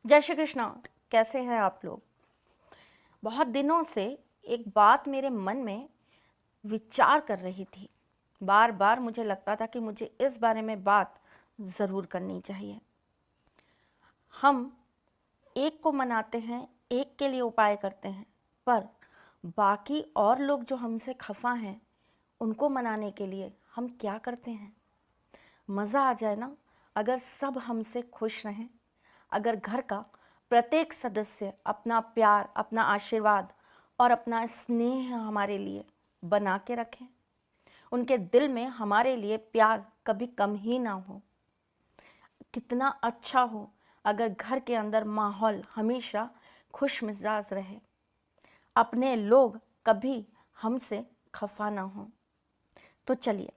जय श्री कृष्णा। कैसे हैं आप लोग? बहुत दिनों से एक बात मेरे मन में विचार कर रही थी। बार बार मुझे लगता था कि मुझे इस बारे में बात ज़रूर करनी चाहिए। हम एक को मनाते हैं, एक के लिए उपाय करते हैं, पर बाकी और लोग जो हमसे खफा हैं उनको मनाने के लिए हम क्या करते हैं? मज़ा आ जाए ना अगर सब हमसे खुश रहें, अगर घर का प्रत्येक सदस्य अपना प्यार, अपना आशीर्वाद और अपना स्नेह हमारे लिए बना के रखें, उनके दिल में हमारे लिए प्यार कभी कम ही ना हो। कितना अच्छा हो अगर घर के अंदर माहौल हमेशा खुश मिजाज रहे, अपने लोग कभी हमसे खफा ना हो। तो चलिए,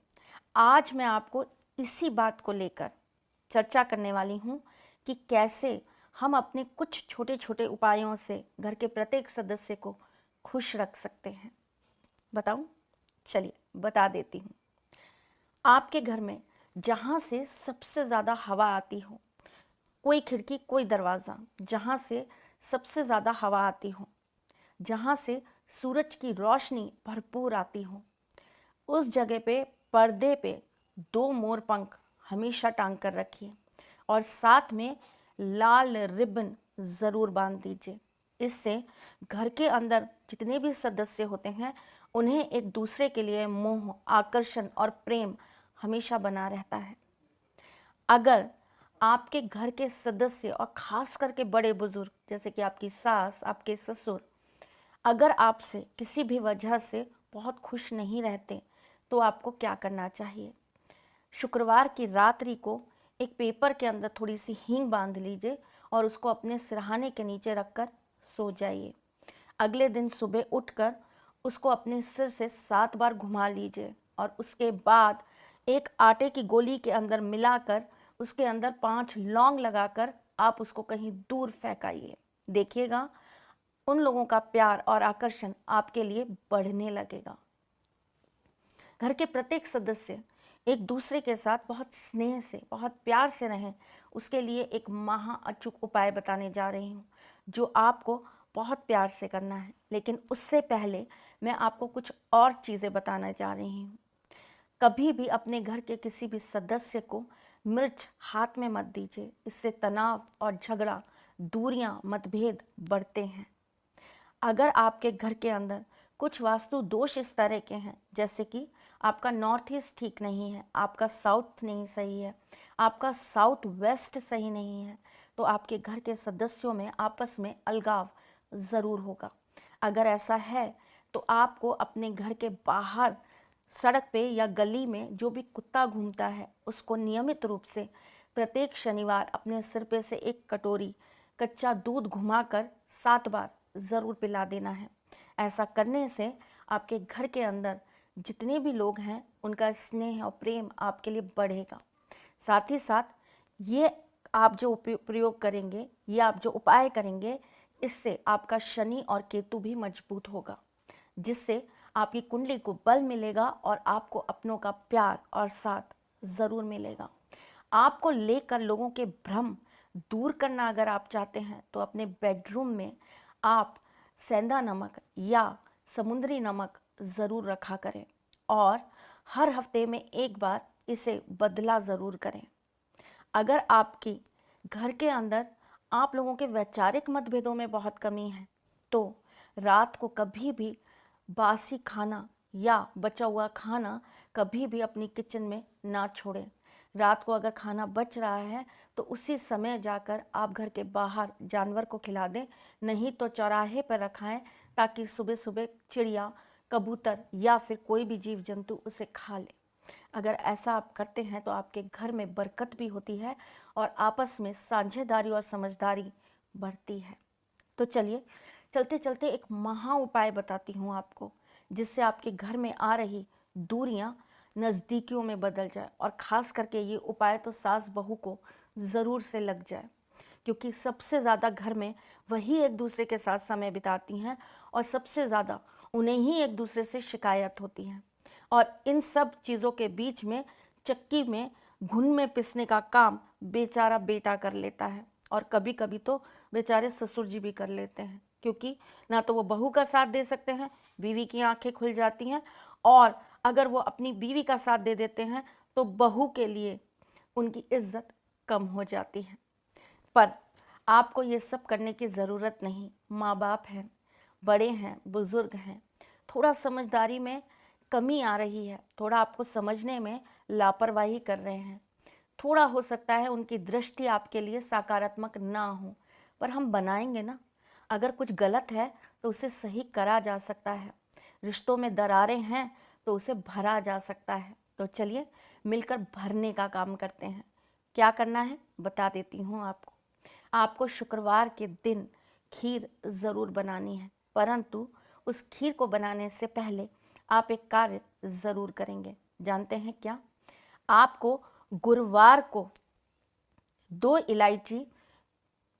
आज मैं आपको इसी बात को लेकर चर्चा करने वाली हूँ कि कैसे हम अपने कुछ छोटे छोटे उपायों से घर के प्रत्येक सदस्य को खुश रख सकते हैं। बताऊँ? चलिए बता देती हूँ। आपके घर में जहाँ से सबसे ज़्यादा हवा आती हो, कोई खिड़की कोई दरवाज़ा जहाँ से सबसे ज़्यादा हवा आती हो, जहाँ से सूरज की रोशनी भरपूर आती हो, उस जगह पे पर्दे पे 2 मोर पंख हमेशा टांग कर रखिए और साथ में लाल रिबन ज़रूर बांध दीजिए। इससे घर के अंदर जितने भी सदस्य होते हैं उन्हें एक दूसरे के लिए मोह, आकर्षण और प्रेम हमेशा बना रहता है। अगर आपके घर के सदस्य और ख़ास करके बड़े बुजुर्ग जैसे कि आपकी सास, आपके ससुर, अगर आपसे किसी भी वजह से बहुत खुश नहीं रहते तो आपको क्या करना चाहिए? शुक्रवार की रात्रि को एक पेपर के अंदर थोड़ी सी हींग बांध लीजिए और उसको अपने सिरहाने के नीचे रखकर सो जाइए। अगले दिन सुबह उठकर उसको अपने सिर से 7 बार घुमा लीजिए और उसके बाद एक आटे की गोली के अंदर मिलाकर उसके अंदर 5 लौंग लगाकर आप उसको कहीं दूर फेंकाइए। देखिएगा उन लोगों का प्यार और आकर्षण आपके लिए बढ़ने लगेगा। घर के प्रत्येक सदस्य एक दूसरे के साथ बहुत स्नेह से, बहुत प्यार से रहें, उसके लिए एक महा अचूक उपाय बताने जा रही हूँ जो आपको बहुत प्यार से करना है। लेकिन उससे पहले मैं आपको कुछ और चीज़ें बताने जा रही हूँ। कभी भी अपने घर के किसी भी सदस्य को मिर्च हाथ में मत दीजिए। इससे तनाव और झगड़ा, दूरियां, मतभेद बढ़ते हैं। अगर आपके घर के अंदर कुछ वास्तु दोष इस तरह के हैं, जैसे कि आपका नॉर्थ ईस्ट ठीक नहीं है, आपका साउथ नहीं सही है, आपका साउथ वेस्ट सही नहीं है, तो आपके घर के सदस्यों में आपस में अलगाव ज़रूर होगा। अगर ऐसा है तो आपको अपने घर के बाहर सड़क पे या गली में जो भी कुत्ता घूमता है उसको नियमित रूप से प्रत्येक शनिवार अपने सिर पे से एक कटोरी कच्चा दूध घुमाकर 7 बार ज़रूर पिला देना है। ऐसा करने से आपके घर के अंदर जितने भी लोग हैं उनका स्नेह और प्रेम आपके लिए बढ़ेगा। साथ ही साथ ये आप जो प्रयोग करेंगे, ये आप जो उपाय करेंगे, इससे आपका शनि और केतु भी मजबूत होगा, जिससे आपकी कुंडली को बल मिलेगा और आपको अपनों का प्यार और साथ ज़रूर मिलेगा। आपको लेकर लोगों के भ्रम दूर करना अगर आप चाहते हैं तो अपने बेडरूम में आप सेंधा नमक या समुद्री नमक ज़रूर रखा करें और हर हफ्ते में एक बार इसे बदला ज़रूर करें। अगर आपकी घर के अंदर आप लोगों के वैचारिक मतभेदों में बहुत कमी है तो रात को कभी भी बासी खाना या बचा हुआ खाना कभी भी अपनी किचन में ना छोड़ें। रात को अगर खाना बच रहा है तो उसी समय जाकर आप घर के बाहर जानवर को खिला दें, नहीं तो चौराहे पर रखाएं ताकि सुबह सुबह चिड़िया, कबूतर या फिर कोई भी जीव जंतु उसे खा ले। अगर ऐसा आप करते हैं तो आपके घर में बरकत भी होती है और आपस में साझेदारी और समझदारी बढ़ती है। तो चलिए, चलते चलते एक महा उपाय बताती हूँ आपको, जिससे आपके घर में आ रही दूरियां नज़दीकियों में बदल जाए और ख़ास करके ये उपाय तो सास बहू को ज़रूर से लग जाए, क्योंकि सबसे ज़्यादा घर में वही एक दूसरे के साथ समय बिताती हैं और सबसे ज़्यादा उन्हें ही एक दूसरे से शिकायत होती है। और इन सब चीज़ों के बीच में चक्की में घुन में पिसने का काम बेचारा बेटा कर लेता है और कभी कभी तो बेचारे ससुर जी भी कर लेते हैं, क्योंकि ना तो वो बहू का साथ दे सकते हैं, बीवी की आंखें खुल जाती हैं, और अगर वो अपनी बीवी का साथ दे देते हैं तो बहू के लिए उनकी इज्जत कम हो जाती है। पर आपको ये सब करने की ज़रूरत नहीं। माँ बाप हैं, बड़े हैं, बुज़ुर्ग हैं, थोड़ा समझदारी में कमी आ रही है, थोड़ा आपको समझने में लापरवाही कर रहे हैं, थोड़ा हो सकता है उनकी दृष्टि आपके लिए सकारात्मक ना हो, पर हम बनाएंगे ना। अगर कुछ गलत है तो उसे सही करा जा सकता है, रिश्तों में दरारें हैं तो उसे भरा जा सकता है। तो चलिए मिलकर भरने का काम करते हैं। क्या करना है बता देती हूँ आपको। आपको शुक्रवार के दिन खीर ज़रूर बनानी है, परंतु उस खीर को बनाने से पहले आप एक कार्य ज़रूर करेंगे। जानते हैं क्या? आपको गुरुवार को 2 इलायची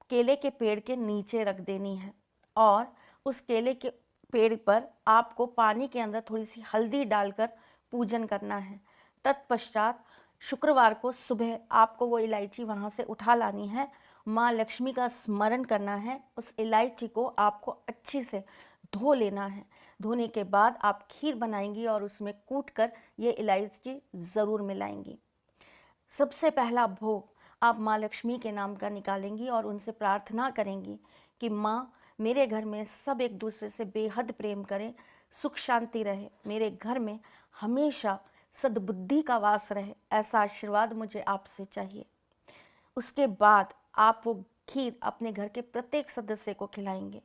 केले के पेड़ के नीचे रख देनी है, और उस केले के पेड़ पर आपको पानी के अंदर थोड़ी सी हल्दी डालकर पूजन करना है। तत्पश्चात शुक्रवार को सुबह आपको वो इलायची वहाँ से उठा लानी है, माँ लक्ष्मी का स्मरण करना है, उस इलायची को आपको अच्छी से धो लेना है। धोने के बाद आप खीर बनाएंगी और उसमें कूट कर ये इलायची ज़रूर मिलाएंगी। सबसे पहला भोग आप माँ लक्ष्मी के नाम का निकालेंगी और उनसे प्रार्थना करेंगी कि माँ, मेरे घर में सब एक दूसरे से बेहद प्रेम करें, सुख शांति रहे, मेरे घर में हमेशा सद्बुद्धि का वास रहे, ऐसा आशीर्वाद मुझे आपसे चाहिए। उसके बाद आप वो खीर अपने घर के प्रत्येक सदस्य को खिलाएंगे।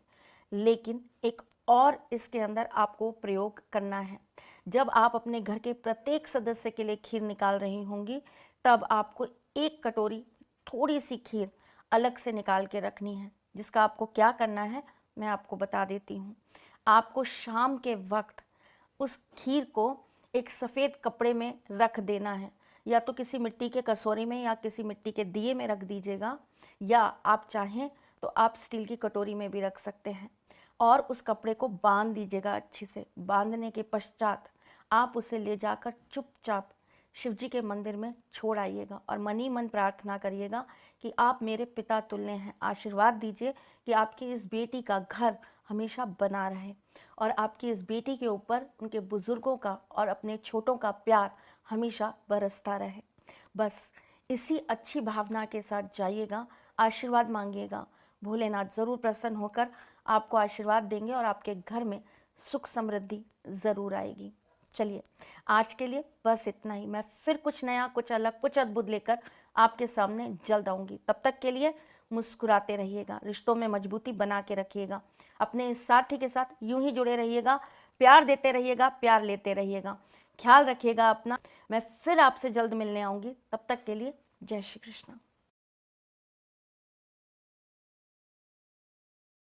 लेकिन एक और इसके अंदर आपको प्रयोग करना है। जब आप अपने घर के प्रत्येक सदस्य के लिए खीर निकाल रही होंगी, तब आपको एक कटोरी थोड़ी सी खीर अलग से निकाल के रखनी है, जिसका आपको क्या करना है मैं आपको बता देती हूँ। आपको शाम के वक्त उस खीर को एक सफ़ेद कपड़े में रख देना है, या तो किसी मिट्टी के कटोरी में या किसी मिट्टी के दिए में रख दीजिएगा, या आप चाहें तो आप स्टील की कटोरी में भी रख सकते हैं, और उस कपड़े को बांध दीजिएगा अच्छे से। बांधने के पश्चात आप उसे ले जाकर चुपचाप शिव जी के मंदिर में छोड़ आइएगा और मन ही मन प्रार्थना करिएगा कि आप मेरे पिता तुल्य हैं, आशीर्वाद दीजिए कि आपकी इस बेटी का घर हमेशा बना रहे और आपकी इस बेटी के ऊपर उनके बुज़ुर्गों का और अपने छोटों का प्यार हमेशा बरसता रहे। बस इसी अच्छी भावना के साथ जाइएगा, आशीर्वाद मांगिएगा। भोलेनाथ ज़रूर प्रसन्न होकर आपको आशीर्वाद देंगे और आपके घर में सुख समृद्धि ज़रूर आएगी। चलिए आज के लिए बस इतना ही। मैं फिर कुछ नया, कुछ अलग, कुछ अद्भुत लेकर आपके सामने जल्द आऊँगी। तब तक के लिए मुस्कुराते रहिएगा, रिश्तों में मजबूती बना के रखिएगा, अपने इस साथी के साथ यूं ही जुड़े रहिएगा, प्यार देते रहिएगा, प्यार लेते रहिएगा। ख्याल रखिएगा अपना। मैं फिर आपसे जल्द मिलने आऊँगी। तब तक के लिए जय श्री कृष्ण।